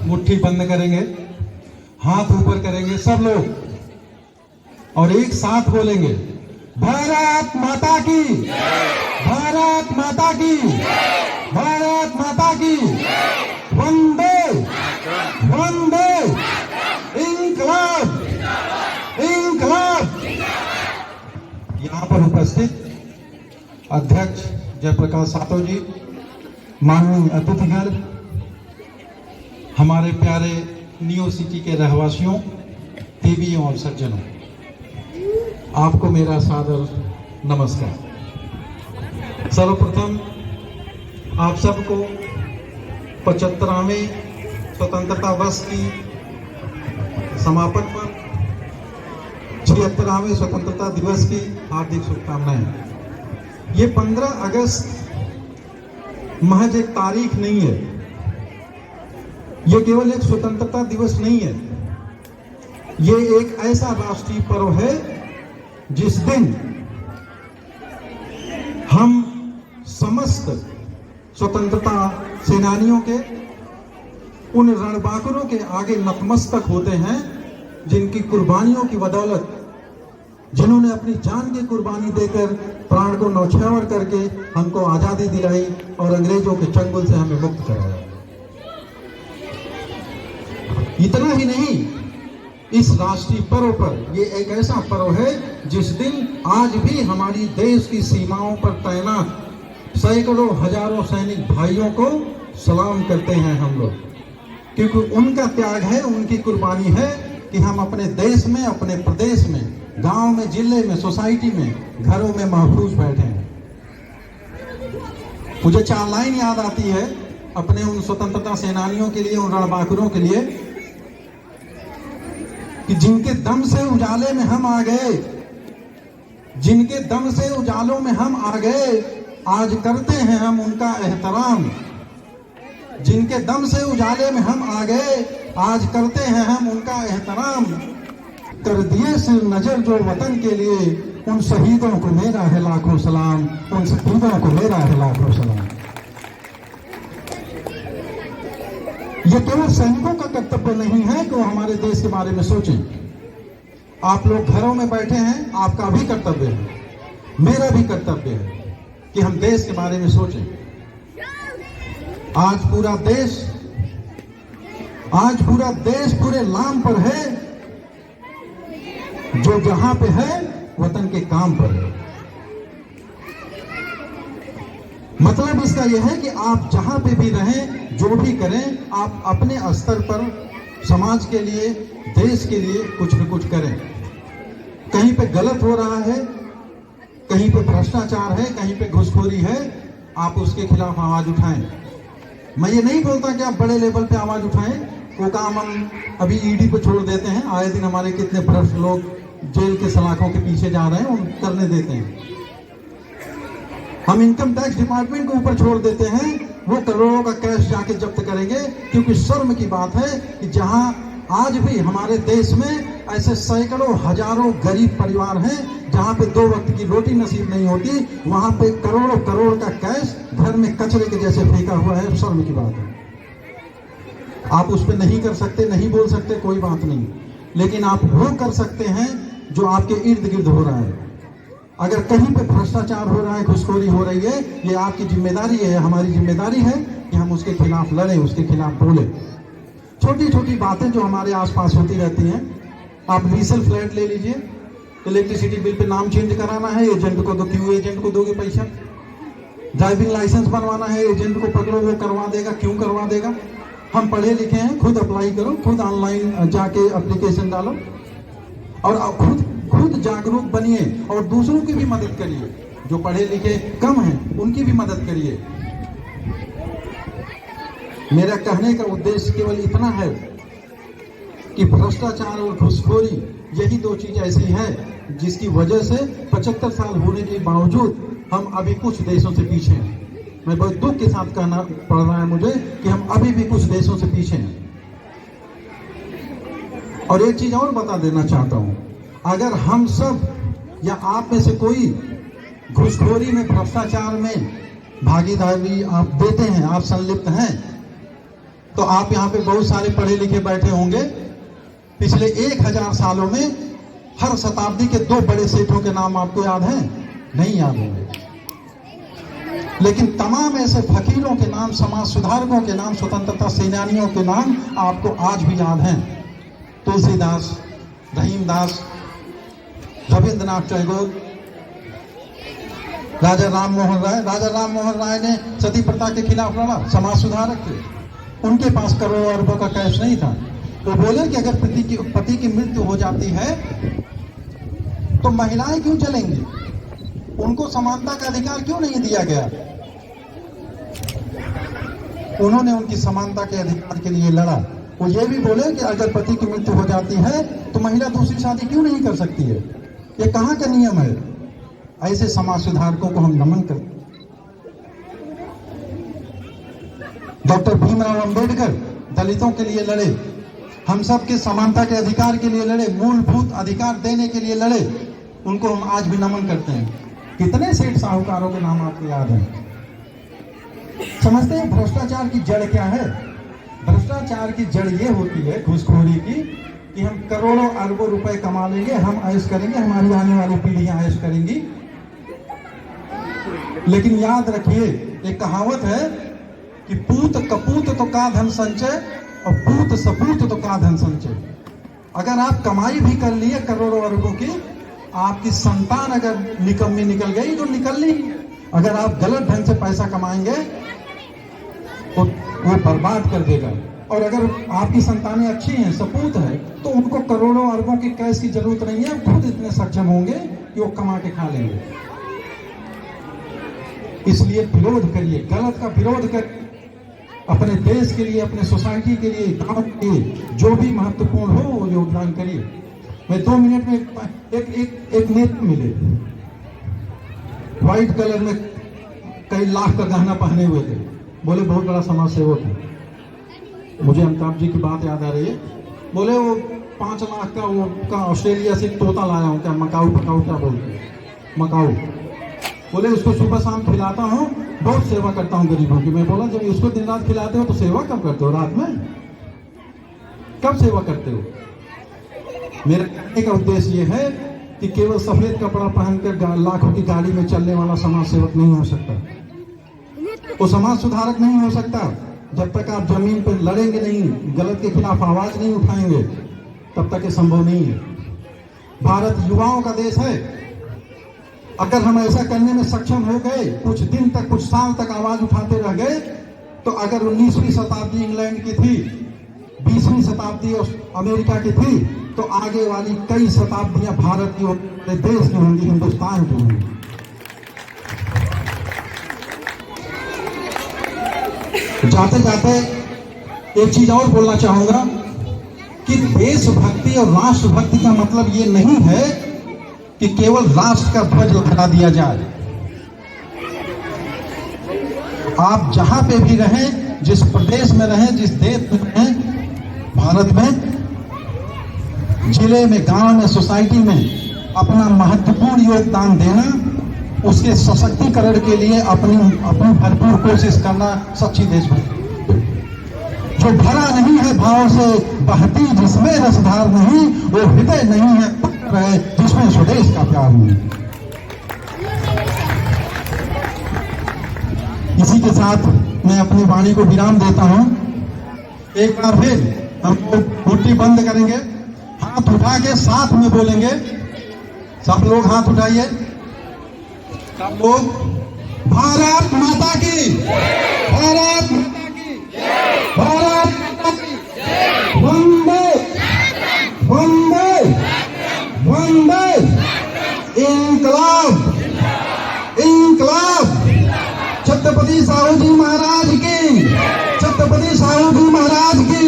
मुट्ठी बंद करेंगे, हाथ ऊपर करेंगे सब लोग, और एक साथ बोलेंगे भारत माता की, भारत माता की, भारत माता की, वंदे वंदे, इंकलाब इंकलाब। यहाँ पर उपस्थित अध्यक्ष जयप्रकाश सातो जी, माननीय अतिथिगण, हमारे प्यारे नियो सिटी के रहवासियों, देवियों और सज्जनों, आपको मेरा सादर नमस्कार। सर्वप्रथम आप सबको 75वें स्वतंत्रता वर्ष की समापन पर 76वें स्वतंत्रता दिवस की हार्दिक शुभकामनाएं। ये 15 अगस्त महज एक तारीख नहीं है, ये केवल एक स्वतंत्रता दिवस नहीं है, ये एक ऐसा राष्ट्रीय पर्व है जिस दिन हम समस्त स्वतंत्रता सेनानियों के, उन रणबांकुरों के आगे नतमस्तक होते हैं जिनकी कुर्बानियों की बदौलत, जिन्होंने अपनी जान की कुर्बानी देकर प्राण को न्यौछावर करके हमको आजादी दिलाई और अंग्रेजों के चंगुल से हमें मुक्त कराया। इतना ही नहीं, इस राष्ट्रीय पर्व पर ये एक ऐसा पर्व है जिस दिन आज भी हमारी देश की सीमाओं पर तैनात सैकड़ों हजारों सैनिक भाइयों को सलाम करते हैं हम लोग, क्योंकि उनका त्याग है, उनकी कुर्बानी है कि हम अपने देश में, अपने प्रदेश में, गांव में, जिले में, सोसाइटी में, घरों में महफूज बैठे हैं। मुझे 4 लाइन याद आती है अपने उन स्वतंत्रता सेनानियों के लिए, उन रणबांकुरों के लिए, कि जिनके दम से उजाले में हम आ गए, जिनके दम से उजालों में हम आ गए, आज करते हैं हम उनका एहतराम। जिनके दम से उजाले में हम आ गए, आज करते हैं हम उनका एहतराम। कर दिए सिर नजर जो वतन के लिए, उन शहीदों को मेरा है लाखों सलाम, उन शहीदों को मेरा है लाखों सलाम। ये केवल सैनिकों का कर्तव्य नहीं है कि वो हमारे देश के बारे में सोचें। आप लोग घरों में बैठे हैं, आपका भी कर्तव्य है, मेरा भी कर्तव्य है कि हम देश के बारे में सोचें। आज पूरा देश पूरे लाम पर है, जो जहां पे है वतन के काम पर है। मतलब इसका यह है कि आप जहां पे भी रहें, जो भी करें, आप अपने स्तर पर समाज के लिए, देश के लिए कुछ न कुछ करें। कहीं पे गलत हो रहा है, कहीं पे भ्रष्टाचार है, कहीं पे घुसखोरी है, आप उसके खिलाफ आवाज उठाएं। मैं ये नहीं बोलता कि आप बड़े लेवल पे आवाज उठाएं, वो काम हम अभी ईडी पे छोड़ देते हैं। आए दिन हमारे कितने भ्रष्ट लोग जेल के सलाखों के पीछे जा रहे हैं, उन करने देते हैं। हम इनकम टैक्स डिपार्टमेंट को ऊपर छोड़ देते हैं, वो करोड़ों का कैश जाके जब्त करेंगे, क्योंकि शर्म की बात है कि जहां आज भी हमारे देश में ऐसे सैकड़ों हजारों गरीब परिवार हैं जहां पे 2 वक्त की रोटी नसीब नहीं होती, वहां पे करोड़ों करोड़ का कैश घर में कचरे के जैसे फेंका हुआ है। शर्म की बात है। आप उस पर नहीं कर सकते, नहीं बोल सकते, कोई बात नहीं, लेकिन आप वो कर सकते हैं जो आपके इर्द गिर्द हो रहा है। अगर कहीं पे भ्रष्टाचार हो रहा है, घुसखोरी हो रही है, ये आपकी जिम्मेदारी है, हमारी जिम्मेदारी है कि हम उसके खिलाफ लड़ें, उसके खिलाफ बोलें। छोटी छोटी बातें जो हमारे आसपास होती रहती हैं, आप रीसेल फ्लैट ले लीजिए, इलेक्ट्रिसिटी बिल पे नाम चेंज कराना है, एजेंट को दो, क्यों एजेंट को दोगे पैसा? ड्राइविंग लाइसेंस बनवाना है, एजेंट को पकड़ो, वो करवा देगा, क्यों करवा देगा? हम पढ़े लिखे हैं, खुद अप्लाई करो, खुद ऑनलाइन जाके एप्लीकेशन डालो और खुद जागरूक बनिए और दूसरों की भी मदद करिए। जो पढ़े लिखे कम हैं उनकी भी मदद करिए। मेरा कहने का उद्देश्य केवल इतना है कि भ्रष्टाचार और घुसखोरी, यही 2 चीज ऐसी हैं जिसकी वजह से 75 साल होने के बावजूद हम अभी कुछ देशों से पीछे हैं। मैं बहुत दुख के साथ कहना पड़ रहा है मुझे कि हम अभी भी कुछ देशों से पीछे हैं। और एक चीज और बता देना चाहता हूं, अगर हम सब या आप में से कोई घुसखोरी में, भ्रष्टाचार में भागीदारी आप देते हैं, आप संलिप्त हैं, तो आप यहाँ पे बहुत सारे पढ़े लिखे बैठे होंगे। पिछले 1000 सालों में हर शताब्दी के 2 बड़े सेठों के नाम आपको याद हैं? नहीं याद होंगे, लेकिन तमाम ऐसे फकीरों के नाम, समाज सुधारकों के नाम, स्वतंत्रता सेनानियों के नाम आपको आज भी याद हैं। तुलसीदास, रहीमदास, रविंद्रनाथ टैगोर, राजा राम मोहन राय। राजा राम मोहन राय ने सती प्रथा के खिलाफ लड़ा, समाज सुधारक थे। उनके पास करोड़ों अरबों का कैश नहीं था। वो बोले कि अगर पति की मृत्यु हो जाती है तो महिलाएं क्यों जलेंगी, उनको समानता का अधिकार क्यों नहीं दिया गया। उन्होंने उनकी समानता के अधिकार के लिए लड़ा। वो ये भी बोले कि अगर पति की मृत्यु हो जाती है तो महिला दूसरी शादी क्यों नहीं कर सकती है। ये कहाँ का नियम है। ऐसे समाज सुधारकों को हम नमन करते। डॉक्टर भीमराव अंबेडकर दलितों के लिए लड़े, हम सब के समानता के अधिकार के लिए लड़े, मूलभूत अधिकार देने के लिए लड़े। उनको हम आज भी नमन करते हैं। कितने सेठ साहूकारों के नाम आपको याद हैं? समझते हैं भ्रष्टाचार की जड़ क्या है? भ्रष्टाचार की जड़ ये होती है घूसखोरी की, कि हम करोड़ों अरबों रुपए कमा लेंगे, हम ऐश करेंगे, हमारी आने वाली पीढ़ियां ऐश करेंगी। लेकिन याद रखिए, एक कहावत है कि पूत कपूत तो का धन संचय और पूत सपूत तो का धन संचय। अगर आप कमाई भी कर लिए करोड़ों अरबों की, आपकी संतान अगर निकम्मी निकल गई तो निकलनी। अगर आप गलत ढंग से पैसा कमाएंगे तो वो बर्बाद कर देगा। और अगर आपकी संतानें अच्छी हैं, सपूत है, तो उनको करोड़ों अरबों की कैश की जरूरत नहीं है। खुद इतने सक्षम होंगे कि वो कमा के खा लेंगे। इसलिए विरोध करिए, गलत का विरोध करिए। अपने देश के लिए, अपने सोसाइटी के लिए, गांव के लिए जो भी महत्वपूर्ण हो वो योगदान करिए। मैं 2 मिनट में एक नेता मिले, व्हाइट कलर में कई लाख का गहना पहने हुए थे। बोले बहुत बड़ा समाज सेवक है। मुझे अमिताभ जी की बात याद आ रही है। बोले वो 5 लाख का वो का ऑस्ट्रेलिया से तोता लाया हूँ, क्या मकाऊ पकाऊ क्या बोलते हैं, मकाऊ। बोले उसको सुबह शाम खिलाता हूँ, बहुत सेवा करता हूँ गरीबों की। मैं बोला जब उसको दिन रात खिलाते हो तो सेवा कब करते हो? रात में कब सेवा करते हो? मेरे कहने का उद्देश्य ये है कि केवल सफेद कपड़ा पहनकर लाखों की गाड़ी में चलने वाला समाज सेवक नहीं हो सकता, वो समाज सुधारक नहीं हो सकता। जब तक आप जमीन पर लड़ेंगे नहीं, गलत के खिलाफ आवाज नहीं उठाएंगे, तब तक ये संभव नहीं है। भारत युवाओं का देश है। अगर हम ऐसा करने में सक्षम हो गए, कुछ दिन तक, कुछ साल तक आवाज उठाते रह गए, तो अगर 19वीं शताब्दी इंग्लैंड की थी, 20वीं शताब्दी अमेरिका की थी, तो आगे वाली कई शताब्दियां भारत की और देश की होंगी, हिंदुस्तान की होंगी। जाते जाते एक चीज और बोलना चाहूंगा कि देशभक्ति और राष्ट्रभक्ति का मतलब ये नहीं है कि केवल राष्ट्र का ध्वज लहरा दिया जाए। आप जहां पे भी रहें, जिस प्रदेश में रहें, जिस देश में रहें, भारत में, जिले में, गांव में, सोसाइटी में अपना महत्वपूर्ण योगदान देना, उसके सशक्तिकरण के लिए अपनी भरपूर कोशिश करना सच्ची देशभक्ति। जो भरा नहीं है भाव से बहती जिसमें रसधार नहीं, वो हृदय नहीं है जिसमें स्वदेश का प्यार नहीं। इसी के साथ मैं अपनी वाणी को विराम देता हूं। एक बार फिर हम मुट्ठी बंद करेंगे, हाथ उठा के साथ में बोलेंगे। सब लोग हाथ उठाइए। सब लोग भारत माता की, भारत माता की, भारत माता की, वंदे वंदे वंदे, इंकलाब इंकलाब। छत्रपति साहू जी महाराज की, छत्रपति साहू जी महाराज की।